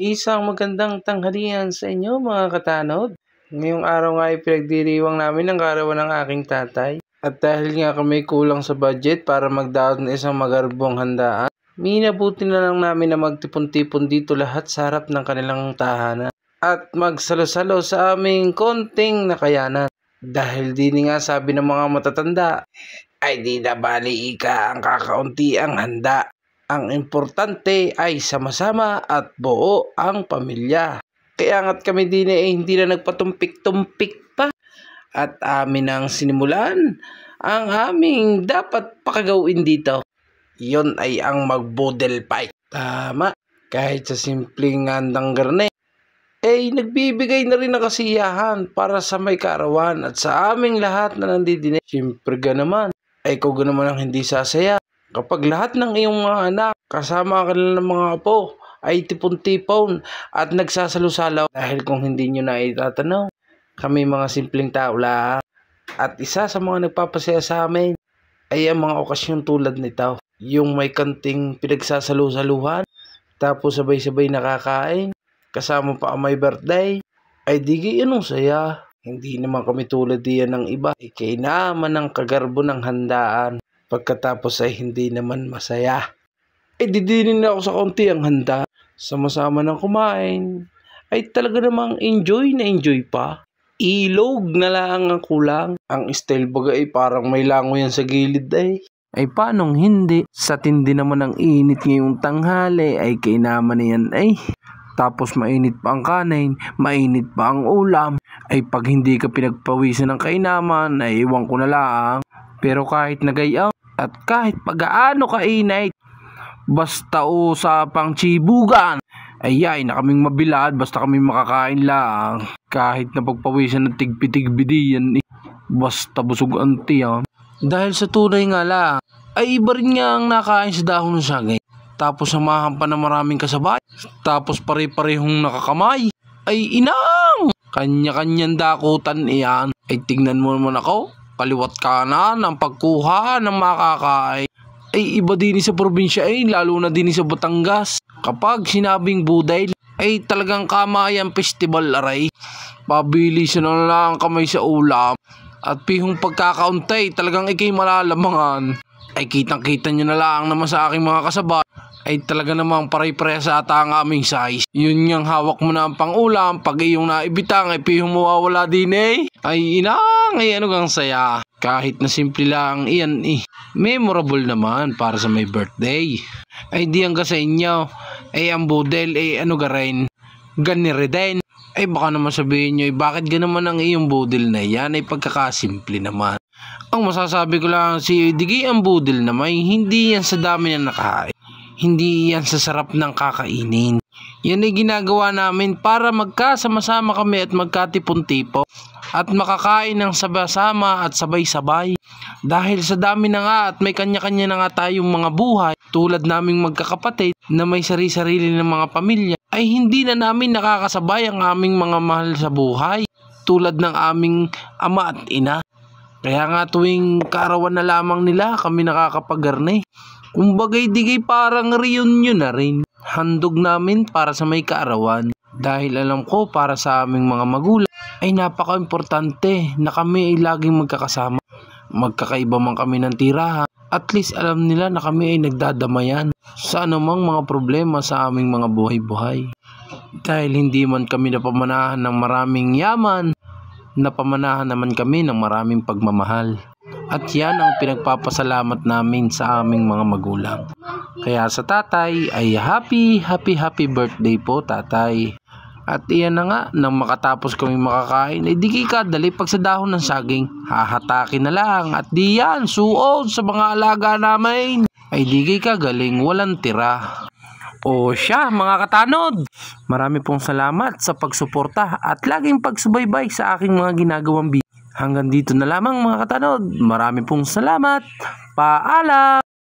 Isang magandang tanghalian sa inyo mga katanod. Ngayong araw nga ay pinagdiriwang namin ang karawan ng aking tatay. At dahil nga kami kulang sa budget para magdaos ng isang magarbong handaan, minabuti na lang namin na magtipon-tipon dito lahat sa harap ng kanilang tahanan. At magsalo-salo sa aming konting nakayanan. Dahil din nga sabi ng mga matatanda, ay di na bali ika ang kakaunti ang handa. Ang importante ay sama-sama at buo ang pamilya. Kaya nga't kami din hindi na nagpatumpik-tumpik pa. At amin ang sinimulan ang aming dapat pakagawin dito. Yon ay ang mag-boodle fight. Tama, kahit sa simpleng handang garne, nagbibigay na rin ng kasiyahan para sa may kaarawan at sa aming lahat na nandidine. Siyempre naman, kung naman ang hindi sasaya. Kapag lahat ng iyong mga anak, kasama ka ng mga apo, ay tipon-tipon at nagsasalo-salaw. Dahil kung hindi nyo na itatanaw, kami mga simpleng tao lang. At isa sa mga nagpapasaya sa amin ay ang mga okasyon tulad nito. Yung may kanting pinagsasalo-saluhan, tapos sabay-sabay nakakain, kasama pa ang may birthday, ay di anong saya. Hindi naman kami tulad diyan ng iba. Kainaman ng kagarbo ng handaan. Pagkatapos ay hindi naman masaya. Didinin na ako sa kaunti ang handa. Sama-sama ng kumain. Ay talaga namang enjoy na enjoy pa. Ilog na lang ang kulang. Ang style baga ay parang may lango yan sa gilid ay paanong hindi? Sa tindi naman ng init ngayong tanghali ay kainaman na yan Tapos mainit pa ang kanin, mainit pa ang ulam. Ay pag hindi ka pinagpawisan ng kainaman ay iwan ko na lang. Pero kahit nagayaw at kahit pag-aano kainit, basta usapang tsibugan, ay na kaming mabilad basta kami makakain lang. Kahit na pagpawisan ng tigpi-tigbi diyan, basta busog ang tiyan. Dahil sa tunay nga lang, ay iba rin nga ang nakain sa dahon ng sagay. Tapos samahan pa ng maraming kasabay. Tapos pare-parehong nakakamay. Ay inang! Kanya-kanyang dakutan iyan. Ay tingnan mo naman ako. Kaliwat kanan ang pagkuha ng makakain. Ay iba din sa probinsya lalo na din sa Batangas. Kapag sinabing buday, ay talagang kamayan festival aray. Pabilisan na lang kamay sa ulam. At pihong pagkakauntay talagang ikay malalamangan. Ay kitang-kita nyo na lang naman sa aking mga kasabay. Ay talaga namang pare-pareha sa ata ang aming size. Yun yung hawak mo na ang pangulam. Pag iyong naibitang ay pihong mawawala din Ay inang, ano kang saya. Kahit na simple lang iyan memorable naman para sa may birthday. Ay di hangga sa inyo. Ang budel ano ga rin. Ganire din. Baka naman sabihin nyo bakit ganaman ang iyong budel na yan ay pagkakasimple naman. Ang masasabi ko lang si Digi ang budel naman hindi yan sa dami na nakain. Hindi yan sa sarap ng kakainin. Yan ay ginagawa namin para magkasama-sama kami at magkatipon-tipo at makakain ng sabay-sama at sabay-sabay. Dahil sa dami na nga at may kanya-kanya na nga tayong mga buhay tulad naming magkakapatid na may sarili-sarili ng mga pamilya ay hindi na namin nakakasabay ang aming mga mahal sa buhay tulad ng aming ama at ina. Kaya nga tuwing kaarawan na lamang nila kami nakakapag-garne. Kumbagay digay parang reunion na rin. Handog namin para sa may kaarawan. Dahil alam ko para sa aming mga magulang ay napaka-importante na kami ay laging magkakasama. Magkakaiba man kami ng tirahan. At least alam nila na kami ay nagdadamayan sa anumang mga problema sa aming mga buhay-buhay. Dahil hindi man kami napamanahan ng maraming yaman, napamanahan naman kami ng maraming pagmamahal. At yan ang pinagpapasalamat namin sa aming mga magulang. Kaya sa tatay ay happy birthday po tatay. At iyan na nga, nang makatapos kami makakain, di kadali pag sa dahon ng saging, hahatakin na lang at di yan suot sa mga alaga namin. Ay di kagaling, walang tira. O siya mga katanod, marami pong salamat sa pagsuporta at laging pagsubaybay sa aking mga ginagawang video. Hanggang dito na lamang mga katanod, marami pong salamat. Paalam!